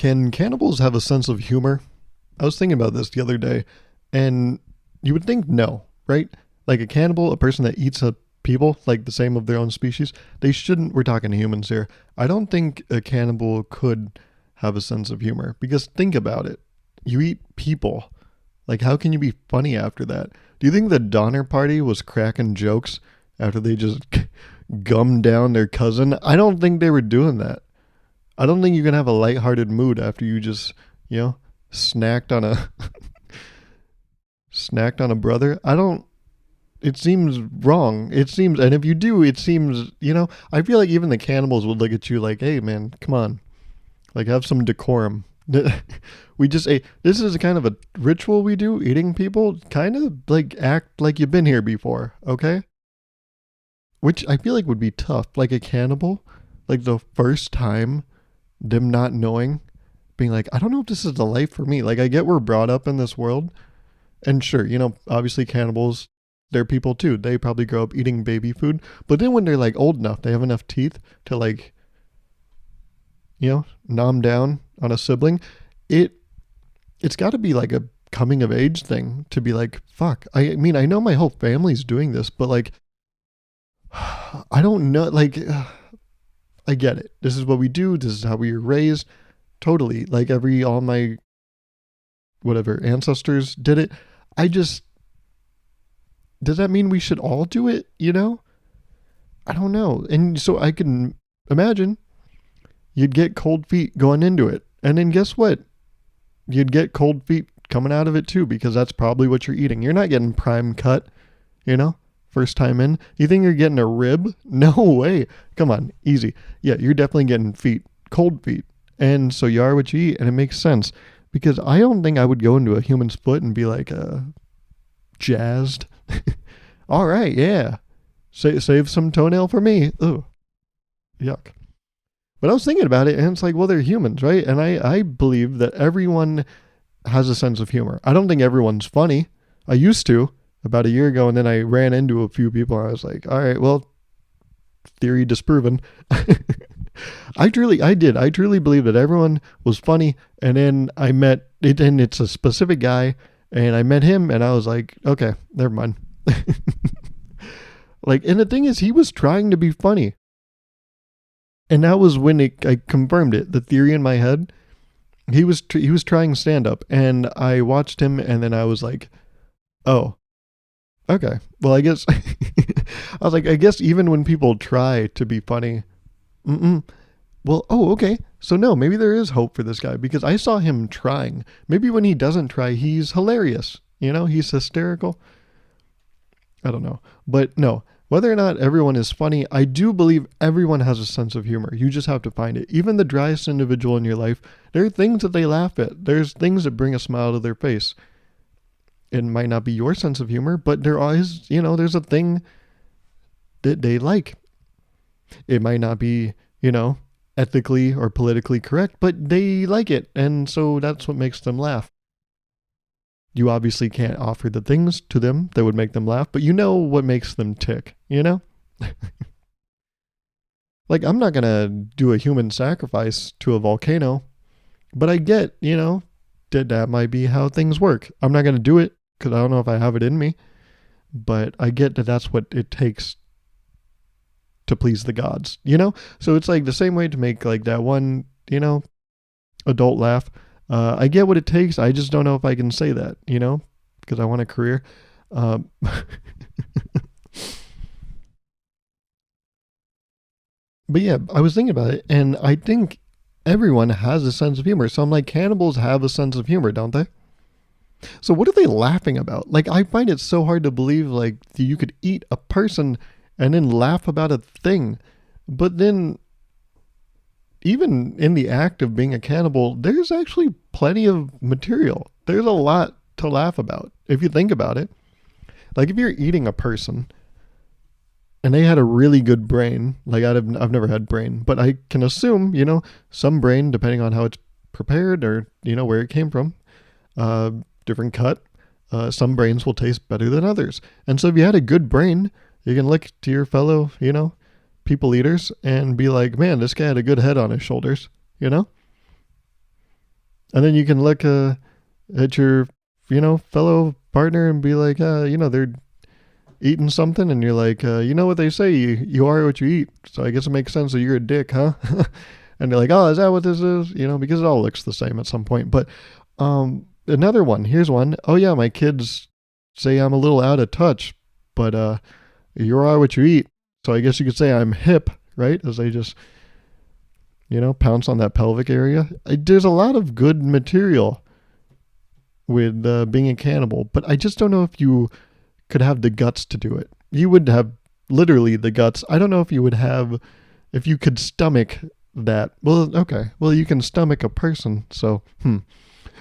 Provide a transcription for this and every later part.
Can cannibals have a sense of humor? I was thinking about this the other day, and you would think no, right? Like a cannibal, a person that eats a people, like the same of their own species, they shouldn't, we're talking to humans here. I don't think a cannibal could have a sense of humor because think about it. You eat people. Like, how can you be funny after that? Do you think the Donner Party was cracking jokes after they just gummed down their cousin? I don't think they were doing that. I don't think you can have a lighthearted mood after you just, snacked on a snacked on a brother. I don't. It seems wrong. It seems, and if you do, it seems, I feel like even the cannibals would look at you like, hey, man, come on. Like, have some decorum. We just ate. This is kind of a ritual we do, eating people. Kind of like act like you've been here before, okay? Which I feel like would be tough. Like a cannibal, like the first time, them not knowing, being like, I don't know if this is the life for me. Like, I get we're brought up in this world. And sure, obviously cannibals, they're people too. They probably grow up eating baby food. But then when they're like old enough, they have enough teeth to like, nom down on a sibling. It's got to be like a coming of age thing to be like, fuck. I mean, I know my whole family's doing this, but like, I don't know. Like, I get it. This is what we do. This is how we were raised. Totally. Like all my whatever ancestors did it. Does that mean we should all do it? I don't know. And so I can imagine you'd get cold feet going into it. And then guess what? You'd get cold feet coming out of it too, because that's probably what you're eating. You're not getting prime cut, first time in. You think you're getting a rib? No way. Come on, easy. Yeah, you're definitely getting feet, cold feet. And so you are what you eat, and it makes sense. Because I don't think I would go into a human's foot and be like, jazzed. All right, yeah. Save some toenail for me. Ugh. Yuck. But I was thinking about it, and it's like, well, they're humans, right? And I believe that everyone has a sense of humor. I don't think everyone's funny. I used to about a year ago, and then I ran into a few people, and I was like, all right, well, theory disproven. I truly believe that everyone was funny, and then I met it, and it's a specific guy, and I met him, and I was like, okay, never mind. Like, and the thing is, he was trying to be funny. And that was when I confirmed it, the theory in my head. He was trying stand-up, and I watched him, and then I was like, oh, okay. Well, I guess, I was like, I guess even when people try to be funny, well, oh, okay. So no, maybe there is hope for this guy, because I saw him trying. Maybe when he doesn't try, he's hilarious. He's hysterical. I don't know. But no, whether or not everyone is funny, I do believe everyone has a sense of humor. You just have to find it. Even the driest individual in your life, there are things that they laugh at. There's things that bring a smile to their face. It might not be your sense of humor, but there is, there's a thing that they like. It might not be, ethically or politically correct, but they like it. And so that's what makes them laugh. You obviously can't offer the things to them that would make them laugh, but you know what makes them tick, Like, I'm not going to do a human sacrifice to a volcano, but I get, that might be how things work. I'm not going to do it because I don't know if I have it in me, but I get that that's what it takes to please the gods, So it's like the same way to make like that one, adult laugh. I get what it takes. I just don't know if I can say that, because I want a career. But yeah, I was thinking about it, and I think everyone has a sense of humor. So I'm like, cannibals have a sense of humor, don't they? So what are they laughing about? Like, I find it so hard to believe, like, you could eat a person and then laugh about a thing. But then, even in the act of being a cannibal, there's actually plenty of material. There's a lot to laugh about, if you think about it. Like, if you're eating a person, and they had a really good brain, like I've never had brain, but I can assume, some brain, depending on how it's prepared or, where it came from, different cut, some brains will taste better than others. And so if you had a good brain, you can look to your fellow, people eaters and be like, man, this guy had a good head on his shoulders, And then you can look at your, fellow partner and be like, they're eating something, and you're like, you know what they say, you are what you eat. So I guess it makes sense that you're a dick, huh? And they're like, oh, is that what this is? Because it all looks the same at some point. But another one. Here's one. Oh yeah, my kids say I'm a little out of touch, but you are what you eat. So I guess you could say I'm hip, right? As they just pounce on that pelvic area. There's a lot of good material with being a cannibal, but I just don't know if you could have the guts to do it. You would have literally the guts. I don't know if if you could stomach that. Well, okay. Well, you can stomach a person, so,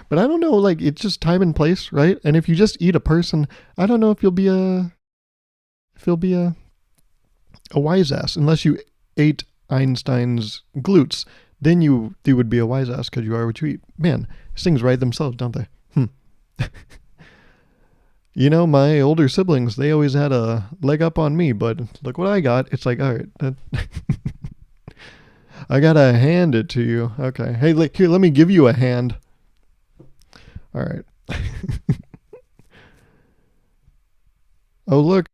But I don't know, like, it's just time and place, right? And if you just eat a person, I don't know if you'll be a wise ass, unless you ate Einstein's glutes. Then you would be a wise ass because you are what you eat. Man, these things write themselves, don't they? My older siblings, they always had a leg up on me, but look what I got. It's like, all right, I gotta hand it to you. Okay. Hey, here, let me give you a hand. All right. Oh, look,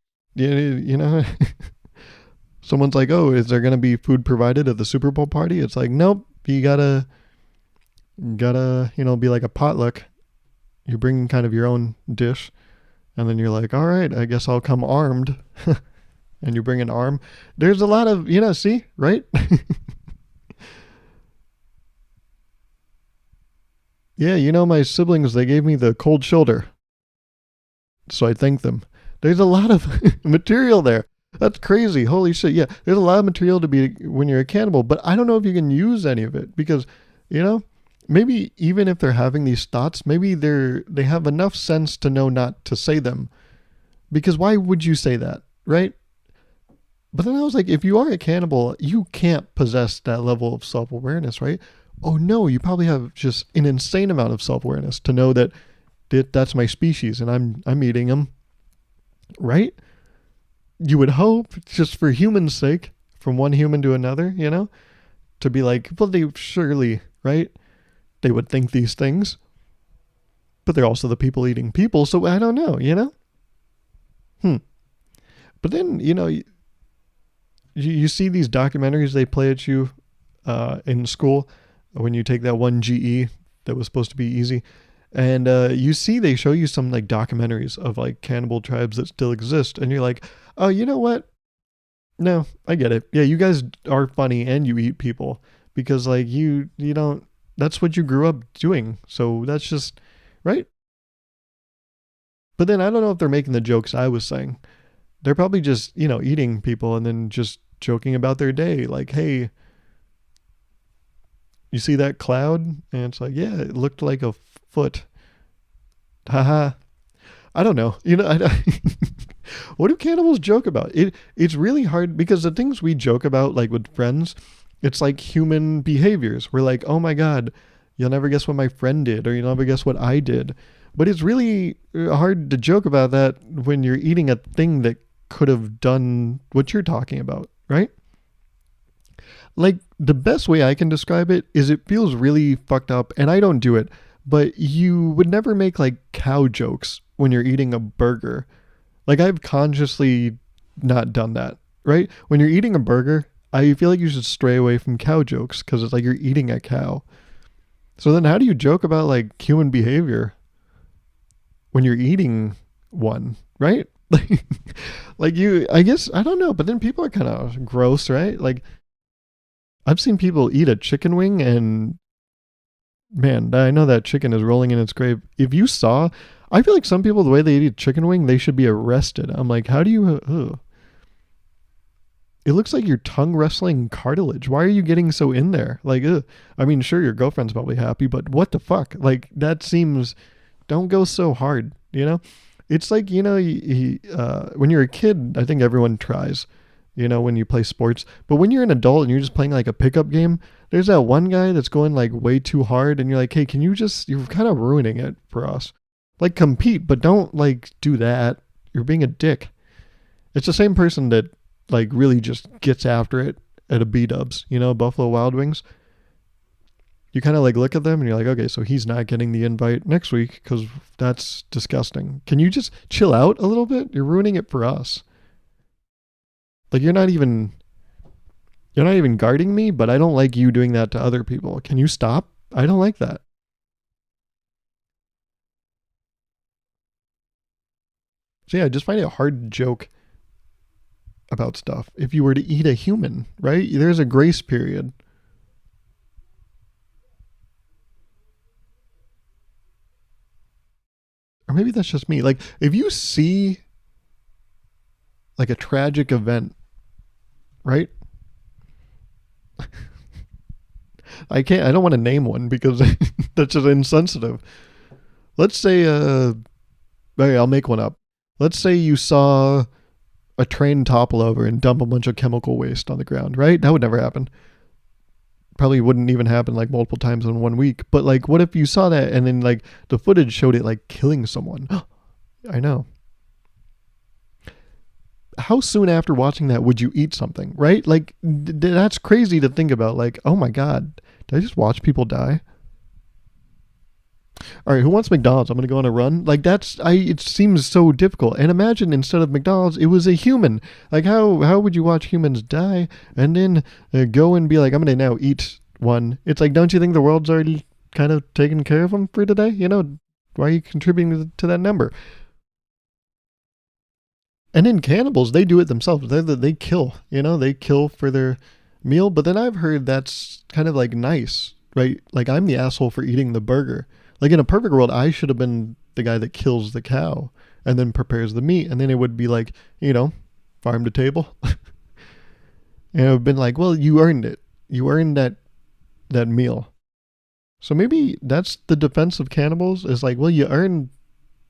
someone's like, oh, is there going to be food provided at the Super Bowl party? It's like, nope, you gotta, be like a potluck. You bring kind of your own dish, and then you're like, all right, I guess I'll come armed. And you bring an arm. There's a lot of, see, right? Yeah, my siblings, they gave me the cold shoulder. So I thank them. There's a lot of material there. That's crazy. Holy shit. Yeah, there's a lot of material to be when you're a cannibal, but I don't know if you can use any of it because, maybe even if they're having these thoughts, maybe they have enough sense to know not to say them. Because why would you say that, right? But then I was like, if you are a cannibal, you can't possess that level of self-awareness, right? Oh no, you probably have just an insane amount of self-awareness to know that that's my species and I'm eating them, right? You would hope, just for human's sake, from one human to another, to be like, well, they surely, right? They would think these things, but they're also the people eating people, so I don't know, But then, you see these documentaries they play at you in school when you take that one GE that was supposed to be easy. And you see they show you some like documentaries of like cannibal tribes that still exist. And you're like, oh, you know what? No, I get it. Yeah, you guys are funny and you eat people because like you don't, that's what you grew up doing. So that's just, right? But then I don't know if they're making the jokes I was saying. They're probably just, eating people and then just joking about their day. Like, hey, you see that cloud? And it's like, yeah, it looked like a foot. Haha. I don't know. What do cannibals joke about? It's really hard because the things we joke about, like with friends, it's like human behaviors. We're like, oh my God, you'll never guess what my friend did, or you'll never guess what I did. But it's really hard to joke about that when you're eating a thing that could have done what you're talking about, right? Like, the best way I can describe it is it feels really fucked up, and I don't do it, but you would never make, like, cow jokes when you're eating a burger. Like, I've consciously not done that, right? When you're eating a burger, I feel like you should stray away from cow jokes, because it's like you're eating a cow. So then how do you joke about, like, human behavior when you're eating one, right? Like I guess, I don't know, but then people are kind of gross, right? Like, I've seen people eat a chicken wing and man, I know that chicken is rolling in its grave. If you saw, I feel like some people, the way they eat a chicken wing, they should be arrested. I'm like, how do you, it looks like you're tongue wrestling cartilage. Why are you getting so in there? Like, I mean, sure, your girlfriend's probably happy, but what the fuck? Like, that seems, don't go so hard, It's like, when you're a kid, I think everyone tries, when you play sports. But when you're an adult and you're just playing like a pickup game, there's that one guy that's going like way too hard. And you're like, hey, can you you're kind of ruining it for us. Like, compete, but don't like do that. You're being a dick. It's the same person that like really just gets after it at a B-dubs, Buffalo Wild Wings. you kind of like look at them and you're like, okay, so he's not getting the invite next week because that's disgusting. Can you just chill out a little bit? You're ruining it for us. Like you're not even guarding me, but I don't like you doing that to other people. Can you stop? I don't like that. So yeah, I just find it hard to joke about stuff. If you were to eat a human, right? There's a grace period. Or maybe that's just me. Like if you see like a tragic event, right? I don't want to name one because that's just insensitive. Let's say okay, I'll make one up. Let's say you saw a train topple over and dump a bunch of chemical waste on the ground, right? That would never happen. Probably wouldn't even happen like multiple times in 1 week. But like, what if you saw that and then like the footage showed it like killing someone? I know. How soon after watching that would you eat something, right? Like, that's crazy to think about. Like, oh my God, did I just watch people die? All right, who wants McDonald's? I'm gonna go on a run. Like it seems so difficult. And imagine instead of McDonald's, it was a human. Like how would you watch humans die and then go and be like, I'm gonna now eat one? It's like, don't you think the world's already kind of taken care of them for today? Why are you contributing to that number? And in cannibals, they do it themselves. They kill. They kill for their meal. But then I've heard that's kind of like nice, right? Like I'm the asshole for eating the burger. Like in a perfect world, I should have been the guy that kills the cow and then prepares the meat, and then it would be like, farm to table. And it would have been like, well, you earned it. You earned that meal. So maybe that's the defense of cannibals is like, well, you earned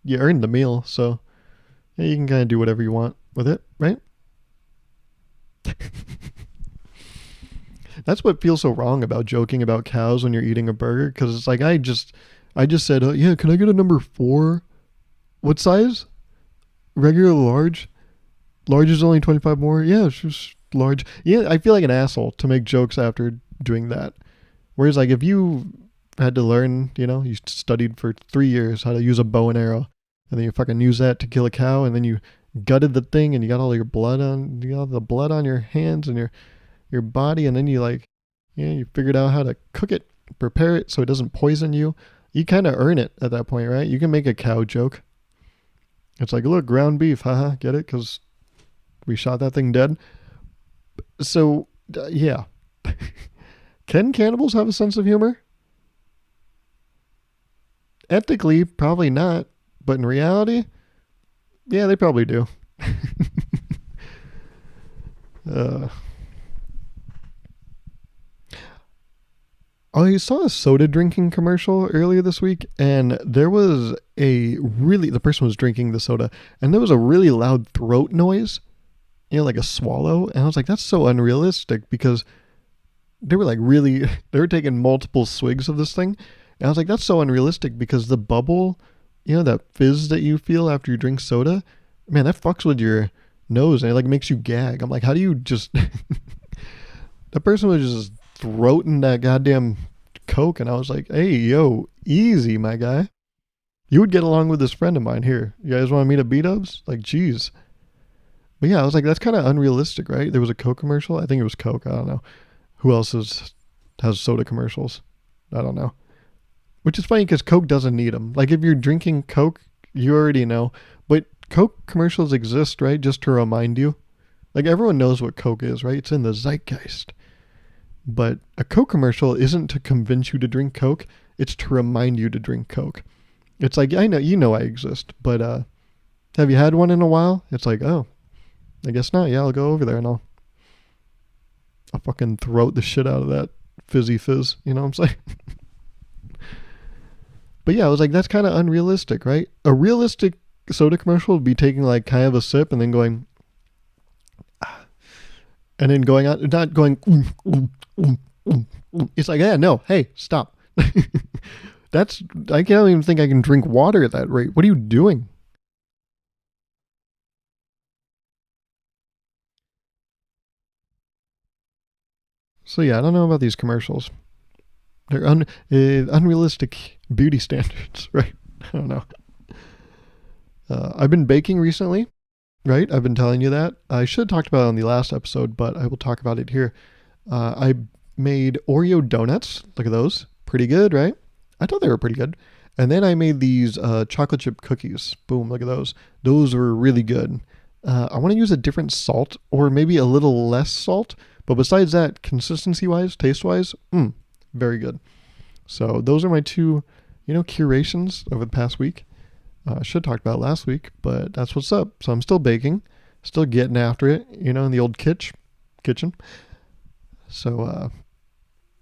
the meal, so yeah, you can kind of do whatever you want with it, right? That's what feels so wrong about joking about cows when you're eating a burger, because it's like I just said, yeah, can I get a number 4? What size? Regular, large. Large is only 25 more. Yeah, it's just large. Yeah, I feel like an asshole to make jokes after doing that. Whereas like if you had to learn, you studied for 3 years how to use a bow and arrow, and then you fucking use that to kill a cow, and then you gutted the thing, and you got all the blood on your hands and your body, and then you figured out how to cook it, prepare it so it doesn't poison you. You kind of earn it at that point, right? You can make a cow joke. It's like, look, ground beef, haha, get it? Because we shot that thing dead. So, yeah. Can cannibals have a sense of humor? Ethically, probably not. But in reality, yeah, they probably do. uh, I saw a soda drinking commercial earlier this week, and there was the person was drinking the soda, and there was a really loud throat noise, like a swallow. And I was like, that's so unrealistic, because they were they were taking multiple swigs of this thing. And I was like, that's so unrealistic, because the bubble, that fizz that you feel after you drink soda, man, that fucks with your nose and it makes you gag. I'm like, how do you just, that person was just throating that goddamn Coke. And I was like, hey, yo, easy, my guy. You would get along with this friend of mine here. You guys want to meet at B-Dubs? Like, geez. But yeah, I was like, that's kind of unrealistic, right? There was a Coke commercial. I think it was Coke. I don't know. Who else has soda commercials? I don't know. Which is funny because Coke doesn't need them. Like if you're drinking Coke, you already know. But Coke commercials exist, right? Just to remind you. Like everyone knows what Coke is, right? It's in the zeitgeist. But a Coke commercial isn't to convince you to drink Coke. It's to remind you to drink Coke. It's like, I know I exist, but have you had one in a while? It's like, oh, I guess not. Yeah, I'll go over there and I'll fucking throat the shit out of that fizzy fizz. You know what I'm saying? But yeah, I was like, that's kind of unrealistic, right? A realistic soda commercial would be taking kind of a sip and then going, and then going out, not going, It's like, yeah, no, hey, stop. I can't even think I can drink water at that rate. What are you doing? So yeah, I don't know about these commercials. They're unrealistic beauty standards, right? I don't know. I've been baking recently, right? I've been telling you that. I should have talked about it on the last episode, but I will talk about it here. I made Oreo donuts. Look at those. Pretty good, right? I thought they were pretty good. And then I made these chocolate chip cookies. Boom, look at those. Those were really good. I want to use a different salt or maybe a little less salt. But besides that, consistency-wise, taste-wise, very good. So those are my two, curations over the past week. I should have talked about it last week, but that's what's up. So I'm still baking, still getting after it, in the old kitchen. So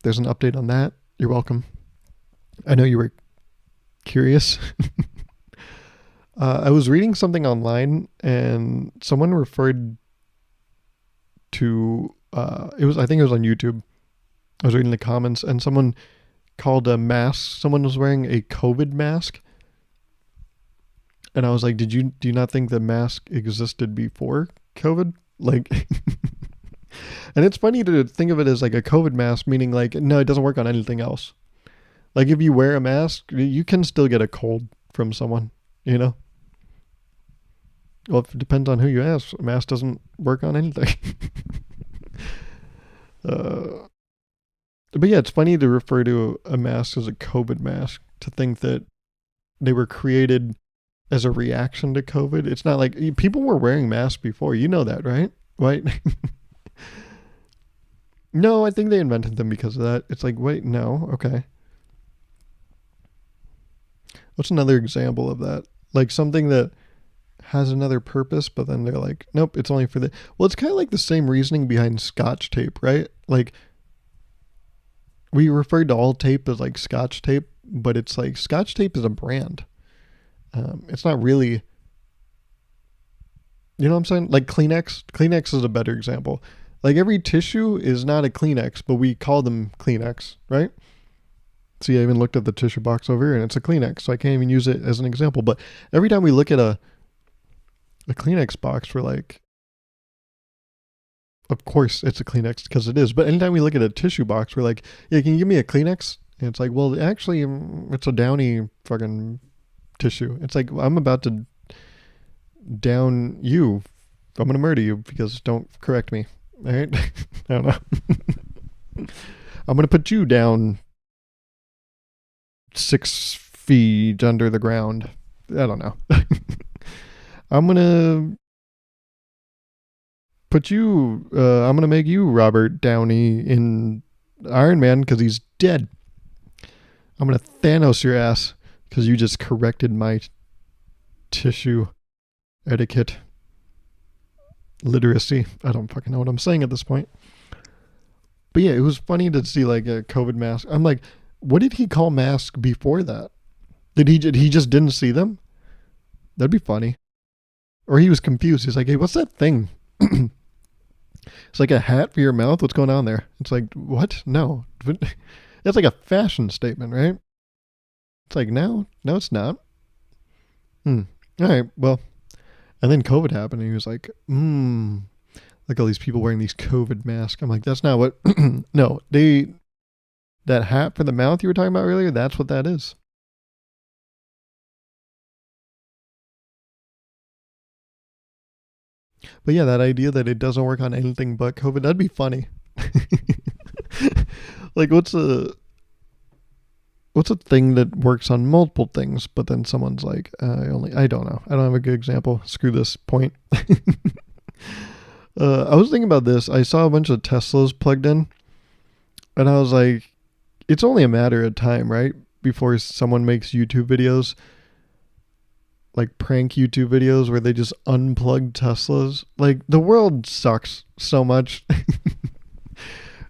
there's an update on that. You're welcome. I know you were curious. I was reading something online and someone referred to, I think it was on YouTube. I was reading the comments and someone called a mask. Someone was wearing a COVID mask. And I was like, do you not think the mask existed before COVID? Like, and it's funny to think of it as like a COVID mask, meaning like, no, it doesn't work on anything else. Like if you wear a mask, you can still get a cold from someone, Well, it depends on who you ask. A mask doesn't work on anything. But yeah, it's funny to refer to a mask as a COVID mask, to think that they were created as a reaction to COVID. It's not like people were wearing masks before. You know that, right? Right? No, I think they invented them because of that. It's like, wait, no, okay. What's another example of that? Like something that has another purpose, but then they're like, nope, it's only for the... Well, it's kind of like the same reasoning behind Scotch tape, right? Like, we referred to all tape as like Scotch tape, but it's like Scotch tape is a brand. It's not really, you know what I'm saying? Like Kleenex. Kleenex is a better example. Like every tissue is not a Kleenex, but we call them Kleenex, right? See, I even looked at the tissue box over here and it's a Kleenex, so I can't even use it as an example. But every time we look at a Kleenex box, we're like, of course it's a Kleenex because it is. But anytime we look at a tissue box, we're like, yeah, can you give me a Kleenex? And it's like, well, actually, it's a Downy fucking tissue. It's like, I'm about to down you. I'm going to murder you because don't correct me. All right? I don't know. I'm going to put you down 6 feet under the ground. I don't know. I'm going to put you, I'm going to make you Robert Downey in Iron Man because he's dead. I'm going to Thanos your ass because you just corrected my tissue etiquette literacy. I don't fucking know what I'm saying at this point. But yeah, it was funny to see like a COVID mask. I'm like, what did he call mask before that? Did he just didn't see them? That'd be funny. Or he was confused. He's like, hey, what's that thing? It's like a hat for your mouth. What's going on there? It's like, what? No. That's like a fashion statement, right? It's like, no, it's not. All right, well. And then COVID happened and he was like, like all these people wearing these COVID masks. I'm like, that's not what, no, that hat for the mouth you were talking about earlier, that's what that is. But yeah, that idea that it doesn't work on anything but COVID, that'd be funny. Like what's a thing that works on multiple things, but then someone's like, I don't know. I don't have a good example. Screw this point. I was thinking about this. I saw a bunch of Teslas plugged in and I was like, it's only a matter of time, right? Before someone makes YouTube videos, like prank YouTube videos where they just unplug Teslas. Like the world sucks so much.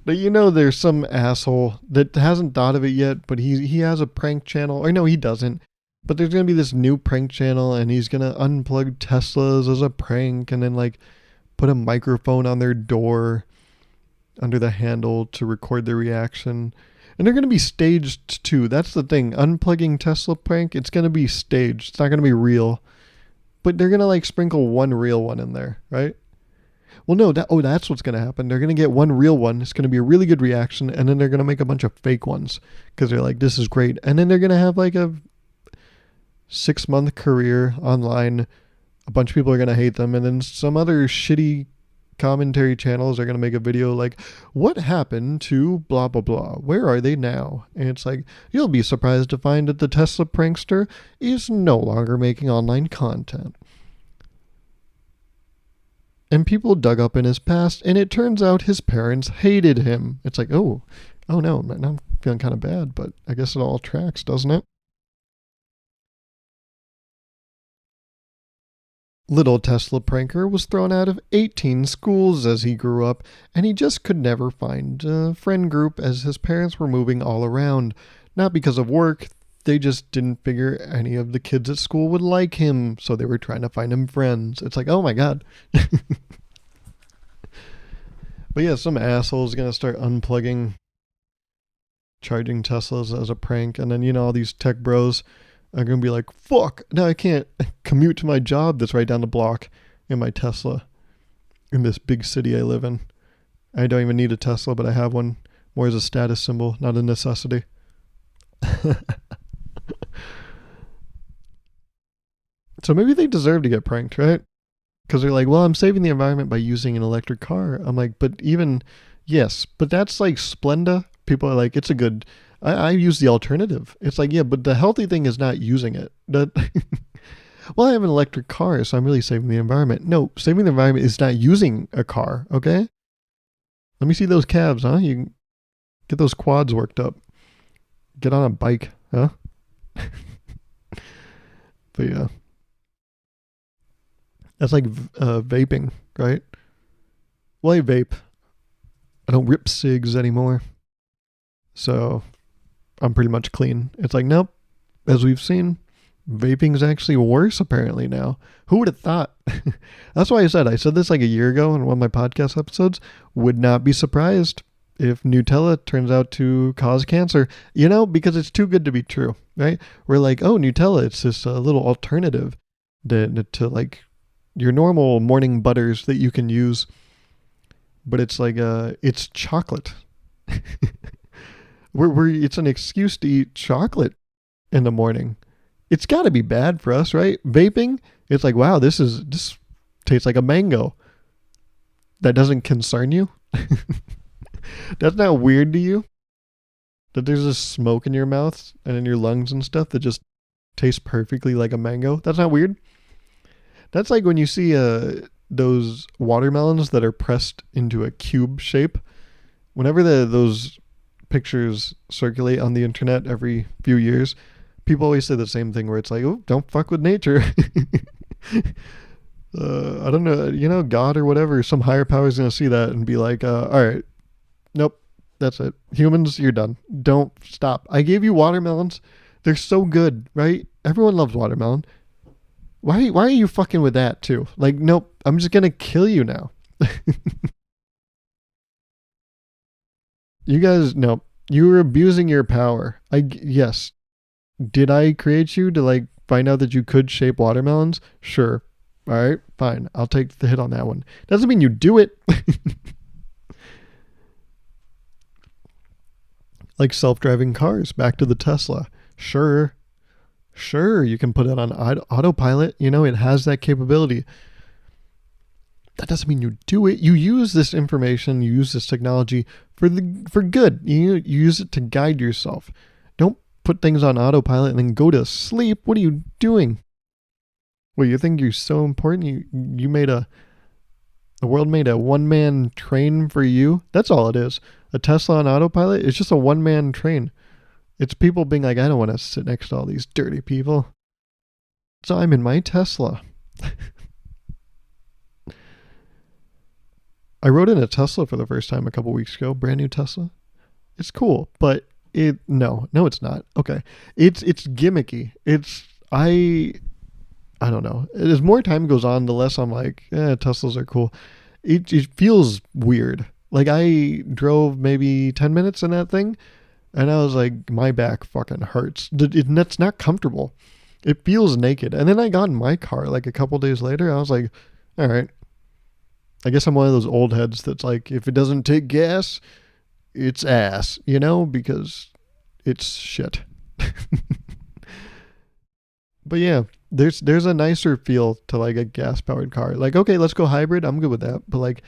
But there's some asshole that hasn't thought of it yet, but he has a prank channel. Or no, he doesn't. But there's going to be this new prank channel and he's going to unplug Teslas as a prank and then like put a microphone on their door under the handle to record their reaction. And they're going to be staged too. That's the thing. Unplugging Tesla prank, it's going to be staged. It's not going to be real. But they're going to like sprinkle one real one in there, right? Well, no, that's what's going to happen. They're going to get one real one. It's going to be a really good reaction, and then they're going to make a bunch of fake ones because they're like, this is great. And then they're going to have like a 6-month career online. A bunch of people are going to hate them, and then some other shitty commentary channels are going to make a video like, what happened to blah blah blah, where are they now? And it's like, you'll be surprised to find that the Tesla prankster is no longer making online content. And people dug up in his past, and it turns out his parents hated him. It's like, oh no, now I'm feeling kind of bad, but I guess it all tracks, doesn't it? Little Tesla pranker was thrown out of 18 schools as he grew up, and he just could never find a friend group as his parents were moving all around. Not because of work, they just didn't figure any of the kids at school would like him, so they were trying to find him friends. It's like, oh my god. But yeah, some asshole's gonna start unplugging charging Teslas as a prank, and then, all these tech bros are going to be like, fuck, now I can't commute to my job that's right down the block in my Tesla in this big city I live in. I don't even need a Tesla, but I have one more as a status symbol, not a necessity. So maybe they deserve to get pranked, right? Because they're like, well, I'm saving the environment by using an electric car. I'm like, but even, yes, but that's like Splenda. People are like, it's a good... I use the alternative. It's like, yeah, but the healthy thing is not using it. Well, I have an electric car, so I'm really saving the environment. No, saving the environment is not using a car, okay? Let me see those calves, huh? You can get those quads worked up. Get on a bike, huh? But yeah. That's like vaping, right? Well, I vape. I don't rip cigs anymore. So... I'm pretty much clean. It's like, nope. As we've seen, vaping's actually worse apparently now. Who would have thought? That's why I said this like a year ago in one of my podcast episodes. Would not be surprised if Nutella turns out to cause cancer, because it's too good to be true, right? We're like, oh, Nutella, it's this little alternative to like your normal morning butters that you can use. But it's like, it's chocolate. It's an excuse to eat chocolate in the morning. It's got to be bad for us, right? Vaping, it's like, wow, this tastes like a mango. That doesn't concern you? That's not weird to you? That there's this smoke in your mouth and in your lungs and stuff that just tastes perfectly like a mango? That's not weird? That's like when you see those watermelons that are pressed into a cube shape. Whenever those pictures circulate on the internet every few years, people always say the same thing where it's like, oh, don't fuck with nature. I don't know, God or whatever, some higher power is going to see that and be like, all right, nope, that's it. Humans, you're done. Don't stop. I gave you watermelons. They're so good, right? Everyone loves watermelon. Why are you fucking with that too? Like, nope, I'm just going to kill you now. You guys, no, you were abusing your power. Yes. Did I create you to like find out that you could shape watermelons? Sure. All right, fine. I'll take the hit on that one. Doesn't mean you do it. Like self-driving cars, back to the Tesla. Sure, you can put it on autopilot. It has that capability. That doesn't mean you do it. You use this information, you use this technology for good. You use it to guide yourself. Don't put things on autopilot and then go to sleep. What are you doing? Well, you think you're so important? You made the world made a one-man train for you? That's all it is. A Tesla on autopilot is just a one-man train. It's people being like, I don't want to sit next to all these dirty people. So I'm in my Tesla. I rode in a Tesla for the first time a couple weeks ago. Brand new Tesla. It's cool, but no, it's not. Okay. It's gimmicky. I don't know. As more time goes on, the less I'm like, Teslas are cool. It feels weird. Like I drove maybe 10 minutes in that thing and I was like, my back fucking hurts. It's not comfortable. It feels naked. And then I got in my car like a couple days later. I was like, all right, I guess I'm one of those old heads that's like, if it doesn't take gas, it's ass, because it's shit. But yeah, there's a nicer feel to like a gas powered car. Like, okay, let's go hybrid. I'm good with that. But like,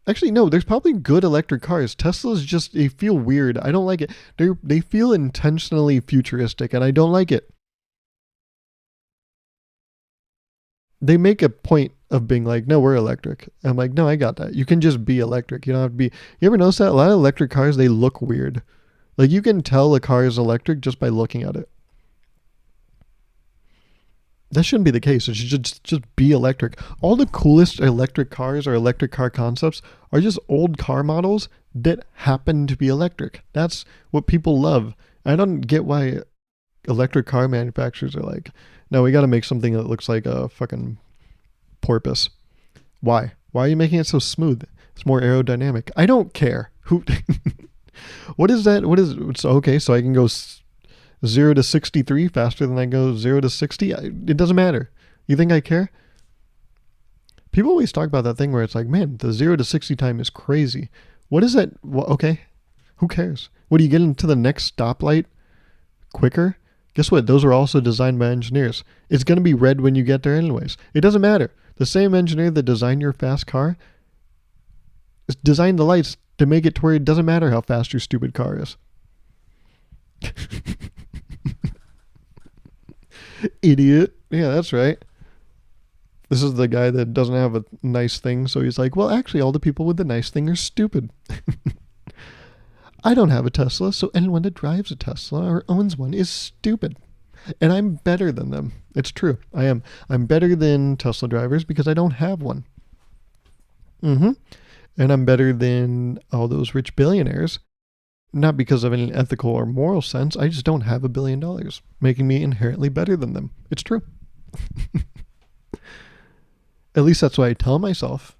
actually, no, there's probably good electric cars. Teslas just, they feel weird. I don't like it. They feel intentionally futuristic, and I don't like it. They make a point of being like, no, we're electric. I'm like, no, I got that. You can just be electric. You don't have to be. You ever notice that? A lot of electric cars, they look weird. Like, you can tell a car is electric just by looking at it. That shouldn't be the case. It should just be electric. All the coolest electric cars or electric car concepts are just old car models that happen to be electric. That's what people love. I don't get why electric car manufacturers are like, no, we got to make something that looks like a fucking porpoise. Why? Why are you making it so smooth? It's more aerodynamic. I don't care. Who? What is that? What is it's okay? So I can go 0 to 63 faster than I go 0 to 60. It doesn't matter. You think I care? People always talk about that thing where it's like, man, the 0 to 60 time is crazy. What is that? Well, okay. Who cares? What, do you get into the next stoplight quicker? Guess what? Those were also designed by engineers. It's going to be red when you get there anyways. It doesn't matter. The same engineer that designed your fast car designed the lights to make it to where it doesn't matter how fast your stupid car is. Idiot. Yeah, that's right. This is the guy that doesn't have a nice thing, so he's like, well, actually, all the people with the nice thing are stupid. I don't have a Tesla, so anyone that drives a Tesla or owns one is stupid. And I'm better than them. It's true. I am. I'm better than Tesla drivers because I don't have one. Mm-hmm. And I'm better than all those rich billionaires. Not because of any ethical or moral sense. I just don't have $1 billion, making me inherently better than them. It's true. At least that's what I tell myself,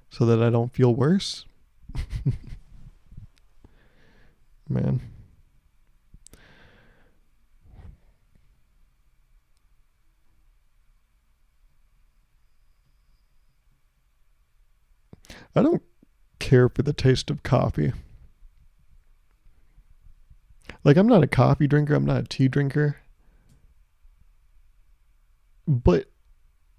so that I don't feel worse. Man. I don't care for the taste of coffee. Like, I'm not a coffee drinker. I'm not a tea drinker. But,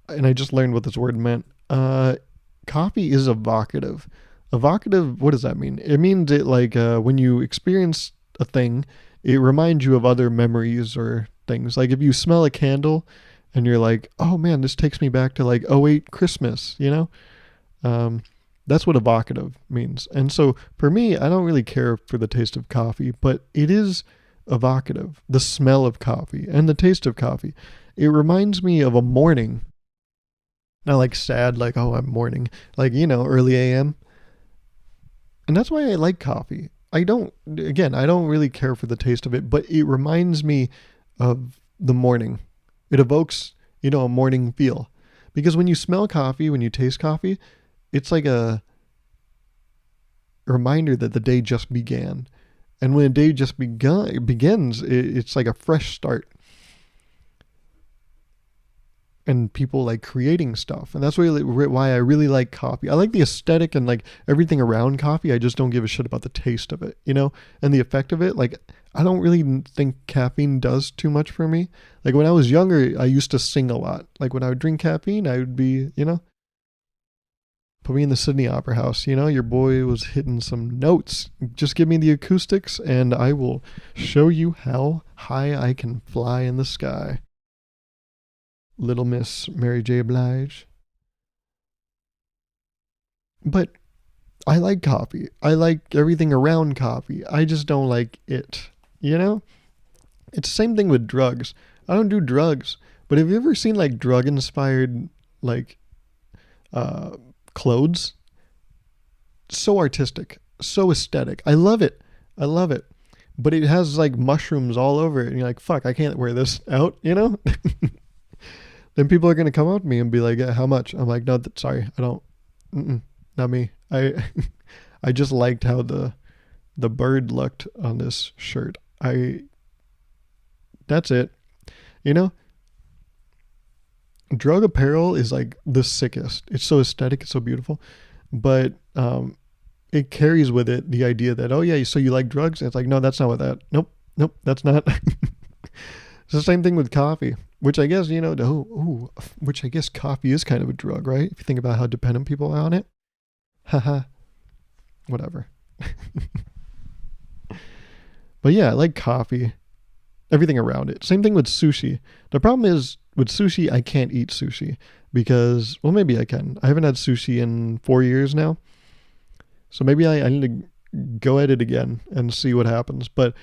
and I just learned what this word meant. Coffee is evocative. Evocative, what does that mean? It means it like when you experience a thing, it reminds you of other memories or things. Like if you smell a candle and you're like, oh man, this takes me back to like '08 Christmas, That's what evocative means. And so for me, I don't really care for the taste of coffee, but it is evocative. The smell of coffee and the taste of coffee. It reminds me of a morning. Not like sad, like, oh, I'm mourning. Like, early AM. And that's why I like coffee. I don't really care for the taste of it, but it reminds me of the morning. It evokes, a morning feel. Because when you smell coffee, when you taste coffee, it's like a reminder that the day just began. And when a day just begins, it's like a fresh start. And people like creating stuff. And that's really why I really like coffee. I like the aesthetic and like everything around coffee. I just don't give a shit about the taste of it, and the effect of it. Like, I don't really think caffeine does too much for me. Like when I was younger, I used to sing a lot. Like when I would drink caffeine, I would be, put me in the Sydney Opera House. Your boy was hitting some notes. Just give me the acoustics and I will show you how high I can fly in the sky. Little Miss Mary J. Blige. But I like coffee. I like everything around coffee. I just don't like it. It's the same thing with drugs. I don't do drugs. But have you ever seen like drug inspired like clothes? So artistic. So aesthetic. I love it. But it has like mushrooms all over it. And you're like, fuck, I can't wear this out, Then people are going to come up to me and be like, how much? I'm like, no, sorry, I don't, not me. I just liked how the bird looked on this shirt. That's it. Drug apparel is like the sickest. It's so aesthetic, it's so beautiful, but it carries with it the idea that, oh yeah, so you like drugs? And it's like, no, that's not what that. Nope, nope, that's not. It's the same thing with coffee, which I guess which I guess coffee is kind of a drug, right? If you think about how dependent people are on it. Haha, whatever. But yeah, I like coffee, everything around it. Same thing with sushi. The problem is with sushi, I can't eat sushi because, well, maybe I can. I haven't had sushi in 4 years now. So maybe I need to go at it again and see what happens. But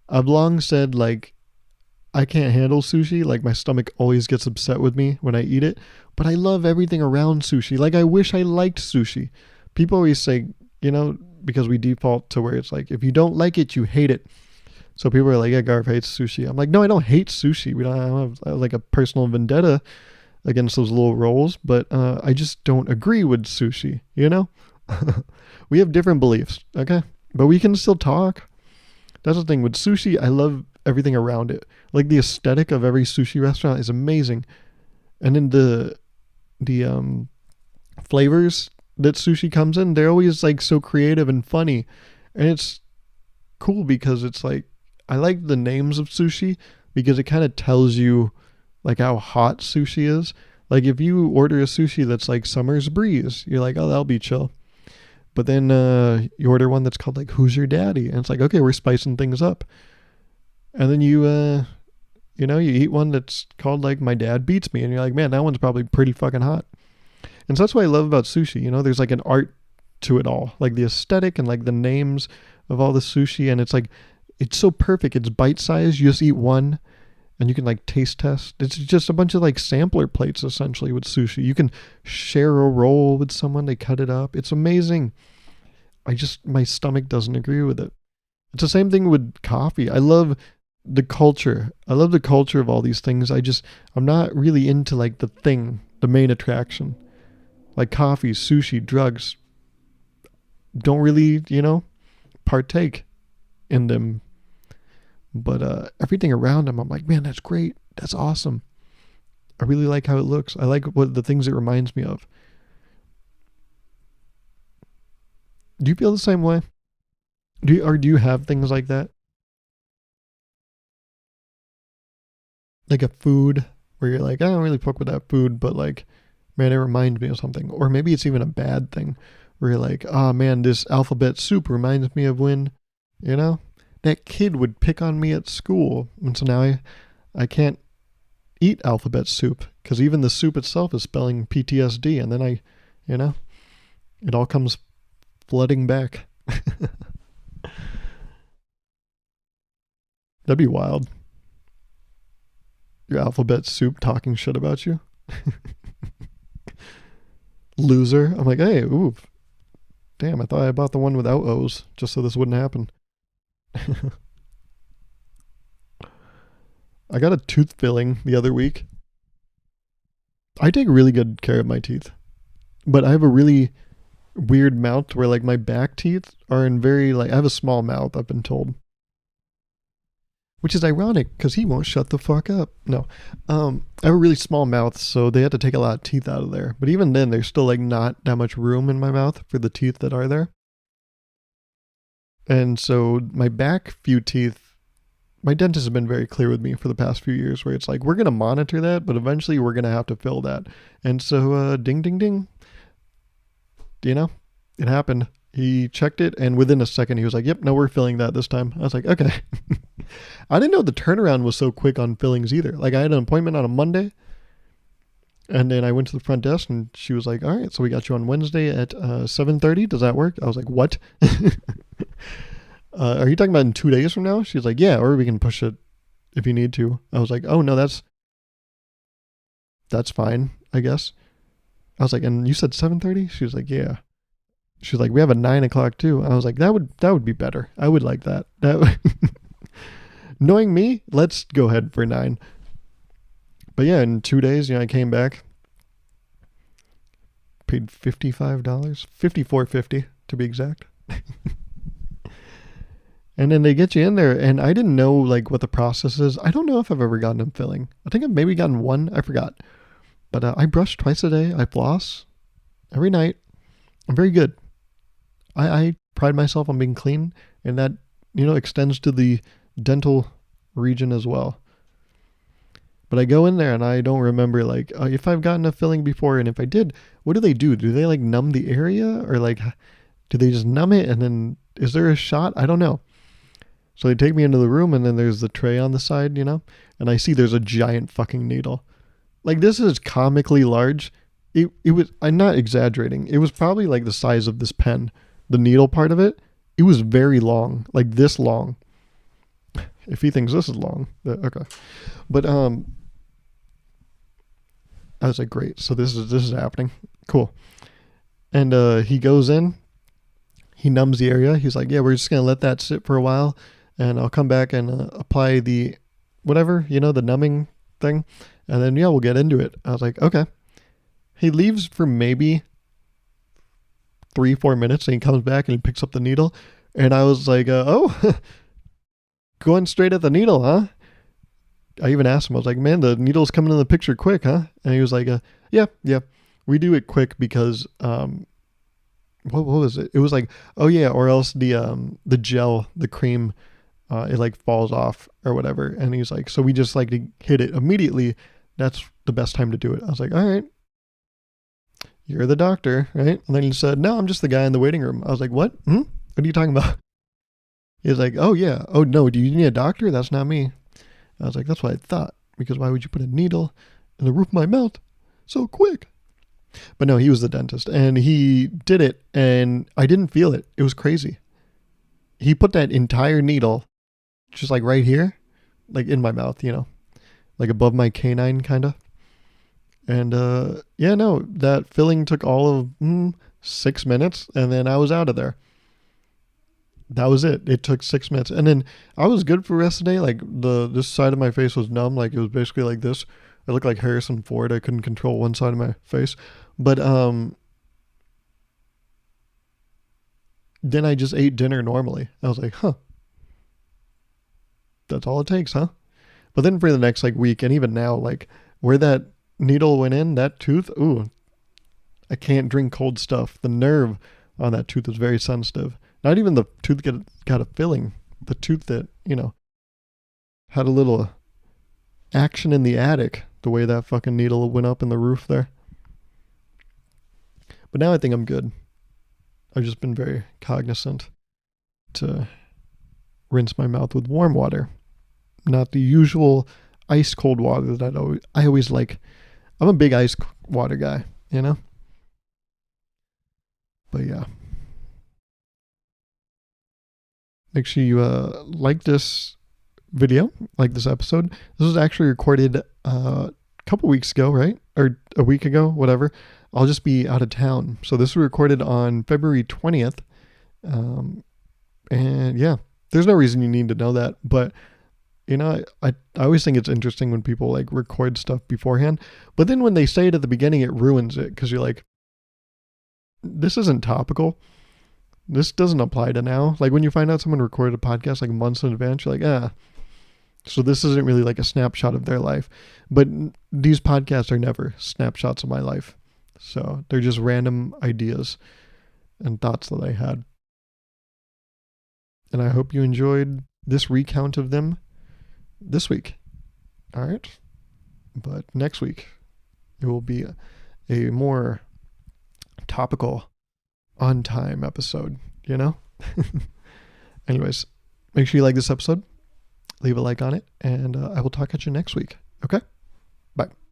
I've long said, like, I can't handle sushi. Like, my stomach always gets upset with me when I eat it. But I love everything around sushi. Like, I wish I liked sushi. People always say, because we default to where it's like, if you don't like it, you hate it. So people are like, yeah, Garv hates sushi. I'm like, no, I don't hate sushi. I don't have like a personal vendetta against those little rolls, but I just don't agree with sushi, We have different beliefs, okay? But we can still talk. That's the thing. With sushi, I love everything around it. Like, the aesthetic of every sushi restaurant is amazing. And then the flavors that sushi comes in, they're always like so creative and funny. And it's cool because it's like, I like the names of sushi because it kind of tells you like how hot sushi is. Like, if you order a sushi that's like Summer's Breeze, you're like, oh, that'll be chill. But then you order one that's called like Who's Your Daddy? And it's like, okay, we're spicing things up. And then you eat one that's called like My Dad Beats Me. And you're like, man, that one's probably pretty fucking hot. And so that's what I love about sushi. There's like an art to it all. Like the aesthetic and like the names of all the sushi. And it's like, it's so perfect. It's bite-sized. You just eat one and you can like taste test. It's just a bunch of like sampler plates essentially with sushi. You can share a roll with someone. They cut it up. It's amazing. My stomach doesn't agree with it. It's the same thing with coffee. I love the culture. I love the culture of all these things. I'm not really into like the main attraction. Like coffee, sushi, drugs. Don't really, partake in them. But everything around them, I'm like, man, that's great. That's awesome. I really like how it looks. I like what the things it reminds me of. Do you feel the same way? Do you have things like that? Like a food where you're like, I don't really fuck with that food, but like, man, it reminds me of something. Or maybe it's even a bad thing where you're like, oh man, this alphabet soup reminds me of when, that kid would pick on me at school. And so now I can't eat alphabet soup because even the soup itself is spelling PTSD. And then it all comes flooding back. That'd be wild. Your alphabet soup talking shit about you. Loser. I'm like, hey, ooh. Damn, I thought I bought the one without O's just so this wouldn't happen. I got a tooth filling the other week. I take really good care of my teeth, but I have a really weird mouth where like my back teeth are in very like, I have a small mouth, I've been told, which is ironic because he won't shut the fuck up. No, I have a really small mouth, so they had to take a lot of teeth out of there. But even then, there's still like not that much room in my mouth for the teeth that are there. And so my back few teeth, my dentist has been very clear with me for the past few years where it's like, we're going to monitor that, but eventually we're going to have to fill that. And so ding, ding, ding, it happened. He checked it and within a second he was like, yep, no, we're filling that this time. I was like, okay. I didn't know the turnaround was so quick on fillings either. Like I had an appointment on a Monday and then I went to the front desk and she was like, all right, so we got you on Wednesday at 7:30. Does that work? I was like, what? Are you talking about in 2 days from now? She's like, yeah, or we can push it if you need to. I was like, oh no, that's fine, I guess. I was like, and you said 7:30? She was like, yeah. She was like, we have a 9 o'clock too. I was like, that would be better. I would like that. Knowing me, let's go ahead for 9. But yeah, in 2 days, I came back, paid $55, $54.50 to be exact. And then they get you in there, and I didn't know like what the process is. I don't know if I've ever gotten them filling. I think I've maybe gotten one. I forgot. But I brush twice a day. I floss every night. I'm very good. I pride myself on being clean, and that, extends to the dental region as well. But I go in there and I don't remember like if I've gotten a filling before, and if I did, what do they do? Do they like numb the area, or like do they just numb it and then is there a shot? I don't know. So they take me into the room and then there's the tray on the side, and I see there's a giant fucking needle. Like this is comically large. It was, I'm not exaggerating. It was probably like the size of this pen. The needle part of it, it was very long, like this long. If he thinks this is long, okay. But I was like, great. So this is happening. Cool. And he goes in, he numbs the area. He's like, yeah, we're just gonna let that sit for a while, and I'll come back and apply the whatever, the numbing thing, and then we'll get into it. I was like, okay. He leaves for maybe 3-4 minutes, and he comes back and he picks up the needle, and I was like, oh, going straight at the needle, huh? I even asked him, I was like, man, the needle's coming in the picture quick, huh? And he was like, yeah, we do it quick because, what was it? It was like, oh yeah, or else the gel, the cream, it like falls off or whatever. And he's like, so we just like to hit it immediately. That's the best time to do it. I was like, all right, you're the doctor, right? And then he said, no, I'm just the guy in the waiting room. I was like, what? What are you talking about? He's like, oh yeah. Oh no, do you need a doctor? That's not me. I was like, that's what I thought, because why would you put a needle in the roof of my mouth so quick? But no, he was the dentist, and he did it, and I didn't feel it. It was crazy. He put that entire needle just like right here, like in my mouth, like above my canine kind of. And yeah, no, that filling took all of 6 minutes, and then I was out of there. That was it. It took 6 minutes. And then I was good for the rest of the day. Like this side of my face was numb. Like it was basically like this. I looked like Harrison Ford. I couldn't control one side of my face. But then I just ate dinner normally. I was like, huh. That's all it takes, huh? But then for the next like week, and even now, like where that needle went in, that tooth, ooh, I can't drink cold stuff. The nerve on that tooth is very sensitive. Not even the tooth got a filling. The tooth that, had a little action in the attic, the way that fucking needle went up in the roof there. But now I think I'm good. I've just been very cognizant to rinse my mouth with warm water. Not the usual ice cold water that I always like. I'm a big ice water guy, But yeah. Make sure you like this video, like this episode. This was actually recorded a couple weeks ago, right? Or a week ago, whatever. I'll just be out of town. So this was recorded on February 20th. And yeah, there's no reason you need to know that. But, I always think it's interesting when people like record stuff beforehand. But then when they say it at the beginning, it ruins it. Because you're like, this isn't topical. This doesn't apply to now. Like when you find out someone recorded a podcast like months in advance, you're like, so this isn't really like a snapshot of their life. But these podcasts are never snapshots of my life. So they're just random ideas and thoughts that I had. And I hope you enjoyed this recount of them this week. All right. But next week, it will be a more topical, on time episode, Anyways, make sure you like this episode, leave a like on it, and I will talk at you next week. Okay? Bye.